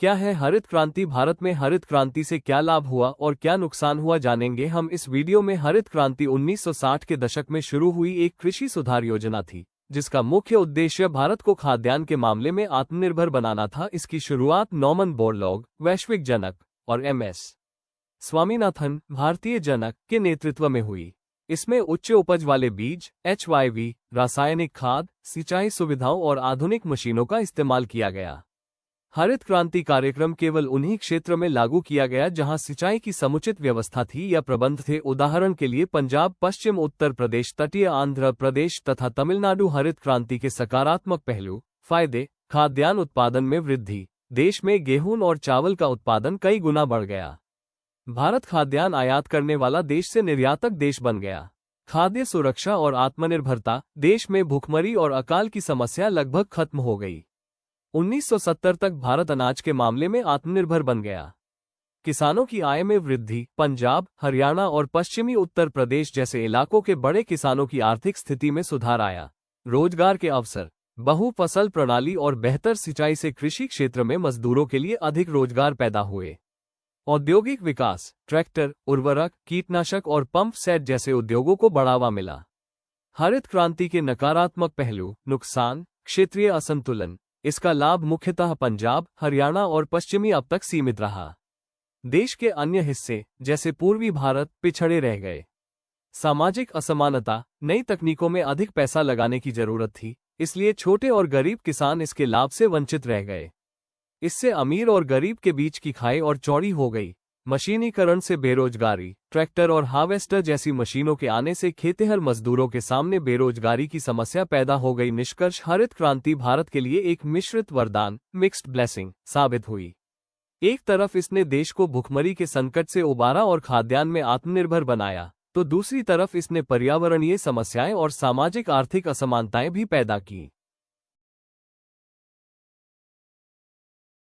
क्या है हरित क्रांति? भारत में हरित क्रांति से क्या लाभ हुआ और क्या नुकसान हुआ, जानेंगे हम इस वीडियो में। हरित क्रांति 1960 के दशक में शुरू हुई एक कृषि सुधार योजना थी, जिसका मुख्य उद्देश्य भारत को खाद्यान्न के मामले में आत्मनिर्भर बनाना था। इसकी शुरुआत नॉर्मन बोरलॉग, वैश्विक जनक, और एम.एस. स्वामीनाथन, भारतीय जनक, के नेतृत्व में हुई। इसमें उच्च उपज वाले बीज, HYV, रासायनिक खाद, सिंचाई सुविधाओं और आधुनिक मशीनों का इस्तेमाल किया गया। हरित क्रांति कार्यक्रम केवल उन्हीं क्षेत्र में लागू किया गया जहां सिंचाई की समुचित व्यवस्था थी या प्रबंध थे। उदाहरण के लिए पंजाब, पश्चिम उत्तर प्रदेश, तटीय आंध्र प्रदेश तथा तमिलनाडु। हरित क्रांति के सकारात्मक पहलू, फायदे, खाद्यान्न उत्पादन में वृद्धि, देश में गेहूं और चावल का उत्पादन कई गुना बढ़ गया। भारत खाद्यान्न आयात करने वाला देश से निर्यातक देश बन गया। खाद्य सुरक्षा और आत्मनिर्भरता, देश में भूखमरी और अकाल की समस्या लगभग खत्म हो गई। 1970 तक भारत अनाज के मामले में आत्मनिर्भर बन गया। किसानों की आय में वृद्धि, पंजाब, हरियाणा और पश्चिमी उत्तर प्रदेश जैसे इलाकों के बड़े किसानों की आर्थिक स्थिति में सुधार आया। रोजगार के अवसर, बहु फसल प्रणाली और बेहतर सिंचाई से कृषि क्षेत्र में मजदूरों के लिए अधिक रोजगार पैदा हुए। औद्योगिक विकास, ट्रैक्टर, उर्वरक, कीटनाशक और पंप सेट जैसे उद्योगों को बढ़ावा मिला। हरित क्रांति के नकारात्मक पहलू, नुकसान, क्षेत्रीय असंतुलन। इसका लाभ मुख्यतः पंजाब, हरियाणा और पश्चिमी अब तक सीमित रहा। देश के अन्य हिस्से, जैसे पूर्वी भारत, पिछड़े रह गए। सामाजिक असमानता, नई तकनीकों में अधिक पैसा लगाने की जरूरत थी, इसलिए छोटे और गरीब किसान इसके लाभ से वंचित रह गए। इससे अमीर और गरीब के बीच की खाई और चौड़ी हो गई। मशीनीकरण से बेरोजगारी, ट्रैक्टर और हार्वेस्टर जैसी मशीनों के आने से खेतिहर मजदूरों के सामने बेरोजगारी की समस्या पैदा हो गई। निष्कर्ष, हरित क्रांति भारत के लिए एक मिश्रित वरदान, मिक्स्ड ब्लेसिंग, साबित हुई। एक तरफ इसने देश को भुखमरी के संकट से उबारा और खाद्यान्न में आत्मनिर्भर बनाया, तो दूसरी तरफ इसने पर्यावरणीय समस्याएं और सामाजिक आर्थिक असमानताएं भी पैदा की।